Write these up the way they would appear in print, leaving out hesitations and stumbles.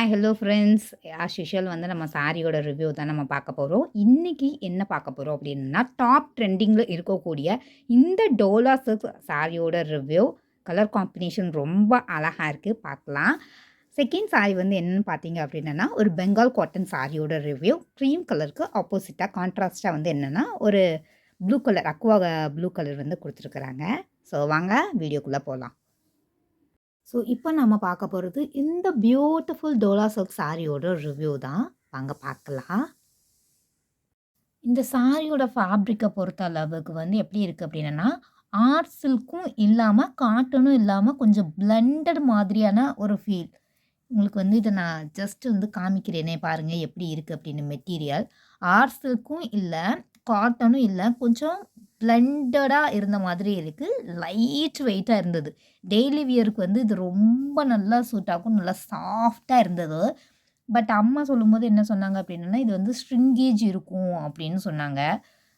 Hi hello friends. As usual வந்து நம்ம சாரியோட ரிவ்யூ தான் நம்ம பார்க்க போகிறோம். இன்றைக்கி என்ன பார்க்க போகிறோம் அப்படின்னா, டாப் ட்ரெண்டிங்கில் இருக்கக்கூடிய இந்த டோலா சில்க் சாரியோட ரிவ்யூ. கலர் காம்பினேஷன் ரொம்ப அழகாக இருக்குது, பார்க்கலாம். செகண்ட் சாரி வந்து என்னென்னு பார்த்தீங்க அப்படின்னா, ஒரு பெங்கால் காட்டன் சாரியோட ரிவ்யூ. க்ரீம் கலருக்கு ஆப்போசிட்டாக கான்ட்ராஸ்ட்டாக வந்து என்னென்னா ஒரு blue colour, Aqua blue colour வந்து கொடுத்துருக்குறாங்க. ஸோ வாங்க வீடியோக்குள்ளே போகலாம். ஸோ இப்போ நம்ம பார்க்க போகிறது இந்த பியூட்டிஃபுல் டோலா சில்க் சாரியோட ரிவ்யூ தான். வாங்க பார்க்கலாம். இந்த சாரியோட ஃபேப்ரிக்கை பொறுத்த அளவுக்கு வந்து எப்படி இருக்குது அப்படின்னா, ஆர்ட் சில்க்கும் இல்லாமல் காட்டனும் இல்லாமல் கொஞ்சம் பிளெண்டட் மாதிரியான ஒரு ஃபீல். உங்களுக்கு வந்து இதை நான் ஜஸ்ட் வந்து காமிக்கிறேனே பாருங்கள் எப்படி இருக்குது அப்படின்னு. மெட்டீரியல் ஆர்ட் சில்க்கும் இல்லை, காட்டனும் இல்லை, கொஞ்சம் பிளெண்டடாக இருந்த மாதிரி இருக்குது. லைட் வெயிட்டாக இருந்தது. டெய்லி வியருக்கு வந்து இது ரொம்ப நல்லா சூட் ஆகும். நல்லா சாஃப்டாக இருந்தது. பட் அம்மா சொல்லும்போது என்ன சொன்னாங்க அப்படின்னா, இது வந்து ஸ்ட்ரிங்கேஜ் இருக்கும் அப்படின்னு சொன்னாங்க.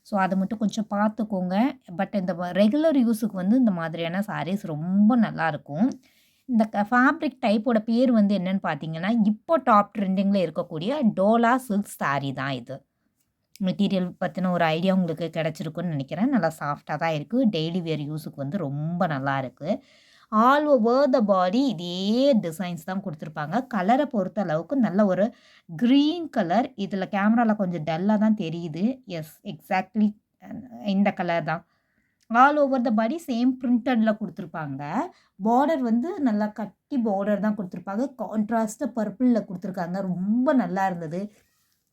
ஸோ அதை மட்டும் கொஞ்சம் பார்த்துக்கோங்க. பட் இந்த ரெகுலர் யூஸுக்கு வந்து இந்த மாதிரியான சாரீஸ் ரொம்ப நல்லாயிருக்கும். இந்த ஃபேப்ரிக் டைப்போட பேர் வந்து என்னன்னு பார்த்தீங்கன்னா, இப்போ டாப் ட்ரெண்டிங்கில் இருக்கக்கூடிய டோலா சில்க் சாரீ தான் இது. மெட்டீரியல் பற்றின ஒரு ஐடியா உங்களுக்கு கிடச்சிருக்குன்னு நினைக்கிறேன். நல்லா சாஃப்டாக தான் இருக்குது. டெய்லி வேர் யூஸுக்கு வந்து ரொம்ப நல்லா இருக்குது. ஆல் ஓவர் த பாடி இதே டிசைன்ஸ் தான் கொடுத்துருப்பாங்க. கலரை பொறுத்த அளவுக்கு நல்ல ஒரு க்ரீன் கலர். இதில் கேமராவில் கொஞ்சம் டல்லாக தான் தெரியுது. எஸ், எக்ஸாக்ட்லி இந்த கலர் தான். All over the body same பிரிண்டடில் கொடுத்துருப்பாங்க. பார்டர் வந்து நல்லா கட்டி பார்டர் தான் கொடுத்துருப்பாங்க. கான்ட்ராஸ்ட்டாக பர்பிளில் கொடுத்துருக்காங்க. ரொம்ப நல்லா இருந்தது.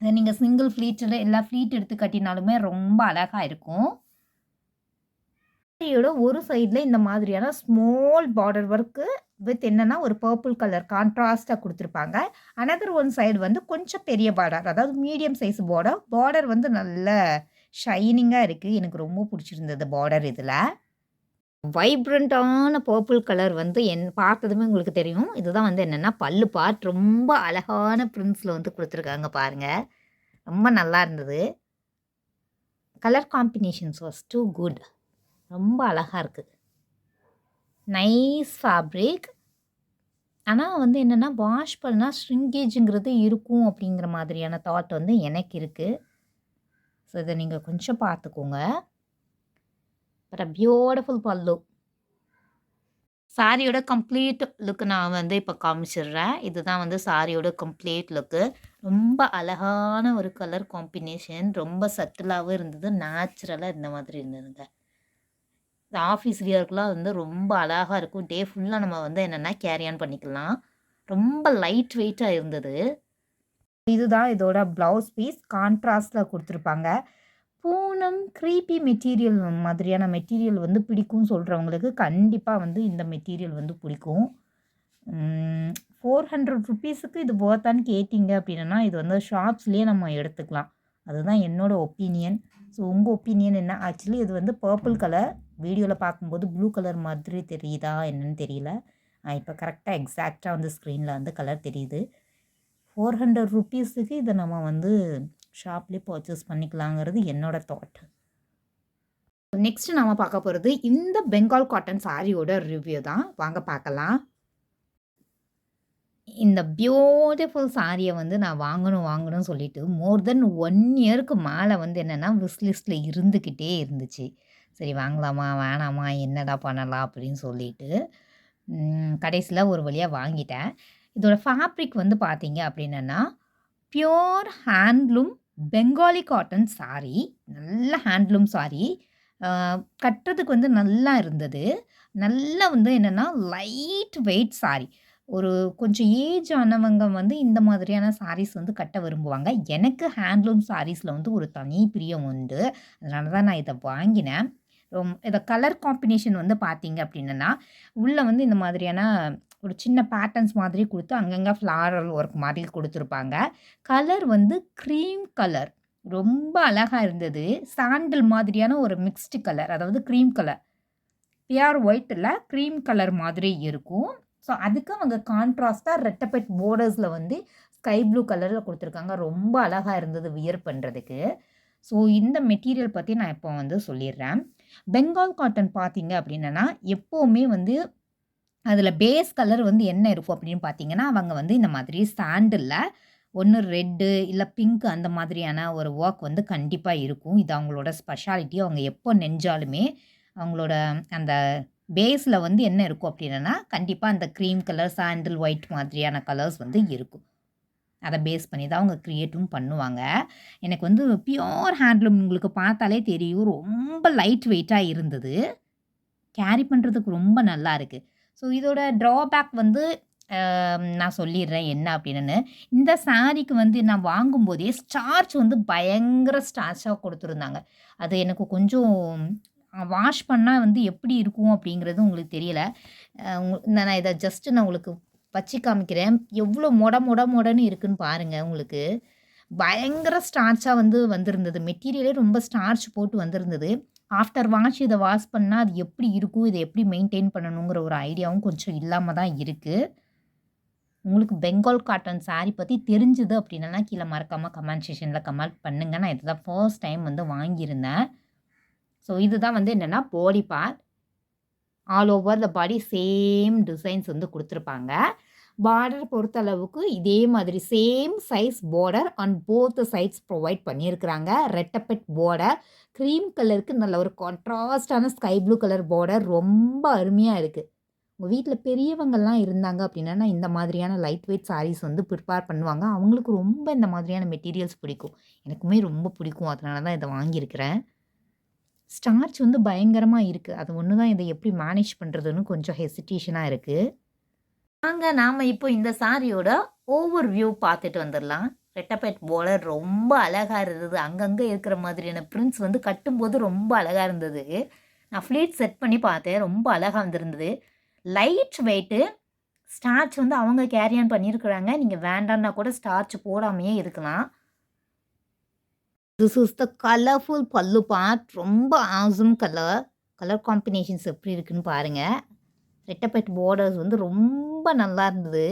நீங்கள் சிங்கிள் ஃப்ளீட்டில் எல்லா ஃப்ளீட் எடுத்து கட்டினாலுமே ரொம்ப அழகாக இருக்கும். சாரியோட ஒரு சைடில் இந்த மாதிரியான ஸ்மால் பார்டர் ஒர்க்கு வித் என்னென்னா ஒரு பர்பிள் கலர் கான்ட்ராஸ்ட்டாக கொடுத்துருப்பாங்க. அனதர் ஒன் சைடு வந்து கொஞ்சம் பெரிய பார்டர், அதாவது மீடியம் சைஸ் பார்டர். பார்டர் வந்து நல்ல ஷைனிங்காக இருக்குது. எனக்கு ரொம்ப பிடிச்சிருந்தது பார்டர். இதில் வைப்ரண்ட்டான பர்பிள் கலர் வந்து பார்த்ததுமே உங்களுக்கு தெரியும். இதுதான் வந்து என்னென்னா பல்லு பார்ட். ரொம்ப அழகான பிரிண்ட்ஸில் வந்து கொடுத்துருக்காங்க பாருங்கள். ரொம்ப நல்லா இருந்தது. Colour combinations was too good. ரொம்ப அழகாக இருக்குது. Nice fabric. ஆனால் வந்து என்னென்னா வாஷ் பண்ணால் ஷ்ரிங்கேஜுங்கிறது இருக்கும் அப்படிங்கிற மாதிரியான தாட் வந்து எனக்கு இருக்குது. ஸோ இதை நீங்கள் கொஞ்சம் பார்த்துக்கோங்க. பட் பியூட்டிஃபுல் பல்லு. சாரியோட கம்ப்ளீட் லுக் நான் வந்து இப்போ காமிச்சிடுறேன். இதுதான் வந்து சாரியோட கம்ப்ளீட் லுக்கு. ரொம்ப அழகான ஒரு கலர் காம்பினேஷன். ரொம்ப சட்டிலாகவும் இருந்தது. நேச்சுரலாக இந்த மாதிரி இருந்ததுங்க. இந்த ஆஃபீஸ் வியர்க்குலாம் வந்து ரொம்ப அழகாக இருக்கும். டே ஃபுல்லாக நம்ம வந்து என்னென்னா கேரி ஆன் பண்ணிக்கலாம். ரொம்ப லைட் வெயிட்டாக இருந்தது. இதுதான் இதோட ப்ளவுஸ் பீஸ். கான்ட்ராஸ்டில் கொடுத்துருப்பாங்க. பூனம் க்ரீப்பி மெட்டீரியல் மாதிரியான மெட்டீரியல் வந்து பிடிக்கும்னு சொல்கிறவங்களுக்கு கண்டிப்பாக வந்து இந்த மெட்டீரியல் வந்து பிடிக்கும். 400 ருப்பீஸுக்கு இது ஒர்த்தான்னு கேட்டிங்க அப்படின்னா, இது வந்து ஷாப்ஸ்லேயே நம்ம எடுத்துக்கலாம். அதுதான் என்னோட ஒப்பீனியன். ஸோ உங்கள் ஒப்பீனியன் என்ன? ஆக்சுவலி இது வந்து பர்பிள் கலர். வீடியோவில் பார்க்கும்போது ப்ளூ கலர் மாதிரி தெரியுதா என்னன்னு தெரியல. இப்போ கரெக்டாக எக்ஸாக்டாக வந்து ஸ்க்ரீனில் வந்து கலர் தெரியுது. 400 ருப்பீஸுக்கு இதை நம்ம வந்து ஷாப்லேயே பர்ச்சேஸ் பண்ணிக்கலாங்கிறது என்னோட தாட். நெக்ஸ்ட் நம்ம பார்க்க போகிறது இந்த பெங்கால் காட்டன் சாரியோட ரிவ்யூ தான். வாங்க பார்க்கலாம். இந்த பியூட்டிஃபுல் சாரியை வந்து நான் வாங்கணும்னு சொல்லிட்டு மோர் தென் 1 இயருக்கு மேலே வந்து என்னென்னா விஸ் லிஸ்ட்டில் இருந்துக்கிட்டே இருந்துச்சு. சரி வாங்கலாமா வேணாமா என்னடா பண்ணலாம் அப்படின்னு சொல்லிட்டு கடைசியில் ஒரு வழியாக வாங்கிட்டேன். இதோட ஃபேப்ரிக் வந்து பார்த்தீங்க அப்படின்னா pure handloom Bengali cotton sorry. நல்ல ஹேண்ட்லூம் சாரி. கட்டுறதுக்கு வந்து நல்லா இருந்தது. நல்லா வந்து என்னென்னா லைட் வெயிட் சாரி. ஒரு கொஞ்சம் ஏஜ் ஆனவங்க வந்து இந்த மாதிரியான சாரீஸ் வந்து கட்ட விரும்புவாங்க. எனக்கு ஹேண்ட்லூம் சாரீஸில் வந்து ஒரு தனி பிரியம் உண்டு. அதனால தான் நான் இதை வாங்கினேன். இதை கலர் காம்பினேஷன் வந்து பார்த்தீங்க அப்படின்னா, உள்ளே வந்து இந்த மாதிரியான ஒரு சின்ன பேட்டர்ன்ஸ் மாதிரி கொடுத்து அங்கங்கே ஃப்ளாரல் ஒர்க் மாதிரி கொடுத்துருப்பாங்க. கலர் வந்து க்ரீம் கலர். ரொம்ப அழகாக இருந்தது. சாண்டில் மாதிரியான ஒரு மிக்ஸ்டு கலர், அதாவது க்ரீம் கலர். பியூர் ஒயிட்டில் க்ரீம் கலர் மாதிரி இருக்கும். ஸோ அதுக்கு அவங்க கான்ட்ராஸ்ட்டாக ரெட்டப்பெட் பார்டர்ஸில் வந்து ஸ்கை ப்ளூ கலரில் கொடுத்துருக்காங்க. ரொம்ப அழகாக இருந்தது வியர் பண்ணுறதுக்கு. ஸோ இந்த மெட்டீரியல் பற்றி நான் இப்போ வந்து சொல்லிடுறேன். பெங்கால் காட்டன் பார்த்தீங்க அப்படின்னா எப்போவுமே வந்து அதில பேஸ் கலர் வந்து என்ன இருக்கும் அப்படின்னு பார்த்தீங்கன்னா, அவங்க வந்து இந்த மாதிரி சாண்டில்ல ஒண்ணு ரெட்டு இல்ல பிங்க் அந்த மாதிரியான ஒரு ஒர்க் வந்து கண்டிப்பா இருக்கும். இது அவங்களோட ஸ்பெஷாலிட்டி. அவங்க எப்போ நெஞ்சாலுமே அவங்களோட அந்த பேஸ்ல வந்து என்ன இருக்கும் அப்படின்னா, கண்டிப்பா அந்த கிரீம் கலர், சாண்டில் ஒயிட் மாதிரியான கலர்ஸ் வந்து இருக்கும். அத பேஸ் பண்ணி தான் அவங்க கிரியேட்டும் பண்ணுவாங்க. எனக்கு வந்து பியூர் ஹேண்ட்லூம் உங்களுக்கு பார்த்தாலே தெரியும். ரொம்ப லைட் வெயிட்டா இருந்தது. கேரி பண்றதுக்கு ரொம்ப நல்லா இருக்கு. ஸோ இதோட ட்ராபேக் வந்து நான் சொல்லிர்றேன் என்ன அப்படின்னு. இந்த சாரீக்கு வந்து நான் வாங்கும்போதே ஸ்டார்ச் வந்து பயங்கர ஸ்டார்ச்சா குடுத்துருந்தாங்க. அது எனக்கு கொஞ்சம் வாஷ் பண்ணா வந்து எப்படி இருக்கும் அப்படிங்கிறது உங்களுக்கு தெரியல. நான் இத நான் உங்களுக்கு வச்சு காமிக்கிறேன். எவ்வளோ மொட மொட மொடன்னு இருக்குன்னு பாருங்க உங்களுக்கு. பயங்கர ஸ்டார்ச்சா வந்து வந்திருந்தது. மெட்டீரியலே ரொம்ப ஸ்டார்ச் போட்டு வந்திருந்தது. ஆஃப்டர் வாஷ் இத வாஷ் பண்ணா அது எப்படி இருக்கும்? இத எப்படி மெயின்டெயின் பண்ணணுங்கிற ஒரு ஐடியாவும் கொஞ்சம் இல்லாம தான் இருக்கு. உங்களுக்கு பெங்கால் காட்டன் சாரி பத்தி தெரிஞ்சது அப்படின்னா, கீழ மறக்காம கமெண்ட் செக்ஷன்ல கமெண்ட் பண்ணுங்க. நான் இதுதான் ஃபர்ஸ்ட் டைம் வந்து வாங்கியிருந்தேன். ஸோ இதுதான் வந்து என்னன்னா body part. All over the body same designs வந்து குடுத்துருப்பாங்க. பார்டர் பொறுத்தளவுக்கு இதே மாதிரி same size border on both sides provide பண்ணியிருக்கிறாங்க. ரெட்டப்பெட் பார்டர். கிரீம் கலருக்கு நல்ல ஒரு கான்ட்ராஸ்ட்டான ஸ்கை ப்ளூ கலர் பார்டர் ரொம்ப அருமையா இருக்கு. உங்க வீட்ல பெரியவங்கலாம் இருந்தாங்க அப்படின்னா, இந்த மாதிரியான லைட் வெயிட் சாரீஸ் வந்து ப்ரிப்பேர் பண்ணுவாங்க. அவங்களுக்கு ரொம்ப இந்த மாதிரியான மெட்டீரியல்ஸ் பிடிக்கும். எனக்குமே ரொம்ப பிடிக்கும். அதனால தான் இத வாங்கியிருக்கிறேன். ஸ்டார்ச் வந்து பயங்கரமா இருக்கு. அது ஒண்ணு தான் இத எப்படி மேனேஜ் பண்றதுன்னு கொஞ்சம் ஹெசிடேஷனா இருக்கு. நாம இப்போ இந்த சாரியோட ஓவர் வியூ பார்த்துட்டு வந்துரலாம். ரெட்டப்பேட் பார்டர் ரொம்ப அழகா இருந்தது. அங்கங்க இருக்கிற மாதிரியான பிரிண்ட்ஸ் வந்து கட்டும்போது ரொம்ப அழகா இருந்தது. நான் ஃப்ளீட் செட் பண்ணி பார்த்தேன். ரொம்ப அழகா வந்திருந்தது. Light weight. ஸ்டார்ச் வந்து அவங்க கேரி ஆன் பண்ணியிருக்கிறாங்க. நீங்க வேண்டான்னா கூட ஸ்டார்ச் போடாமயே இருக்கலாம். திஸ் இஸ் த கலர்ஃபுல் பல்லு பார்ட். ரொம்ப ஆசம் கலர். கலர் காம்பினேஷன்ஸ் எப்படி இருக்குன்னு பாருங்க. ரெட்டப்பேட் பார்டர்ஸ் வந்து ரொம்ப நல்லா இருந்தது.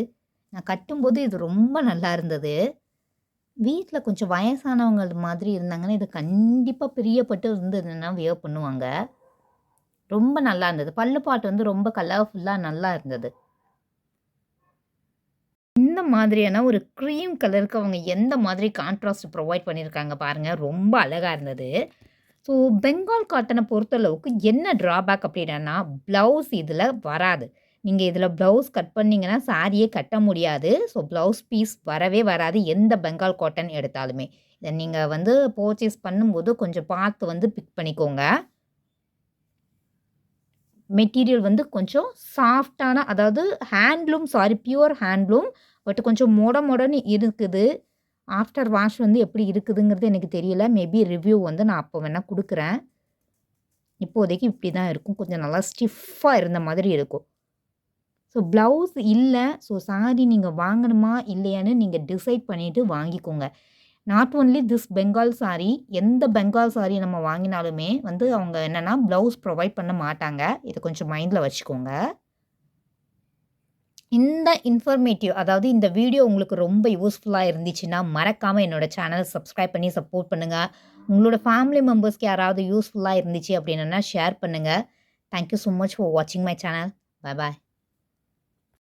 நான் கட்டும்போது இது ரொம்ப நல்லா இருந்தது. வீட்ல கொஞ்சம் வயசானவங்க மாதிரி இருந்தாங்கன்னா, இத கண்டிப்பா பிரியப்பட்டு இருந்ததுன்னா வியர் பண்ணுவாங்க. ரொம்ப நல்லா இருந்தது. பல்லு பார்ட் வந்து ரொம்ப கலர்ஃபுல்லா நல்லா இருந்தது. இந்த மாதிரியான ஒரு கிரீம் கலருக்கு அவங்க எந்த மாதிரி கான்ட்ராஸ்ட் ப்ரொவைட் பண்ணியிருக்காங்க பாருங்க. ரொம்ப அழகா இருந்தது. ஸோ பெங்கால் காட்டன பொறுத்தளவுக்கு என்ன ட்ராபேக் அப்படின்னா, ப்ளவுஸ் இதில வராது. நீங்க இதில ப்ளவுஸ் கட் பண்ணீங்கன்னா, சாரியே கட்ட முடியாது. ஸோ ப்ளவுஸ் பீஸ் வரவே வராது. எந்த பெங்கால் காட்டன் எடுத்தாலுமே. இத நீங்க வந்து பர்ச்சேஸ் பண்ணும்போது கொஞ்சம் பார்த்து வந்து பிக் பண்ணிக்கோங்க. மெட்டீரியல் வந்து கொஞ்சம் சாஃப்ட்டான அதாவது ஹேண்ட்லூம் பியூர் ஹேண்ட்லூம். பட் கொஞ்சம் மொட மொடன்னு இருக்குது. ஆஃப்டர் வாஷ் வந்து எப்படி இருக்குதுங்கிறது எனக்கு தெரியல. மேபி ரிவ்யூ வந்து நான் அப்போ வேணா குடுக்குறேன். இப்போதைக்கு இப்படி தான் இருக்கும். கொஞ்சம் நல்லா ஸ்டிஃப்பா இருந்த மாதிரி இருக்கும். ஸோ ப்ளவுஸ் இல்ல. ஸோ சாரி நீங்க வாங்கணுமா? இல்லையான்னு நீங்க டிசைட் பண்ணிட்டு வாங்கிக்கோங்க. Not only this Bengal sorry. எந்த பெங்கால் சாரி நம்ம வாங்கினாலுமே வந்து அவங்க என்னன்னா, ப்ளவுஸ் ப்ரொவைட் பண்ண மாட்டாங்க. இத கொஞ்சம் மைண்ட்ல வச்சுக்கோங்க. இந்த இன்ஃபர்மேட்டிவ் அதாவது இந்த வீடியோ உங்களுக்கு ரொம்ப யூஸ்ஃபுல்லா இருந்துச்சுன்னா, மறக்காம என்னோட சேனல சப்ஸ்கிரைப் பண்ணி சப்போர்ட் பண்ணுங்க. உங்களோட ஃபேமிலி மெம்பர்ஸ்க்கு யாராவது யூஸ்ஃபுல்லா இருந்துச்சு அப்படின்னா ஷேர் பண்ணுங்க. Thank you so much for வாட்சிங் மை சேனல். Bye bye.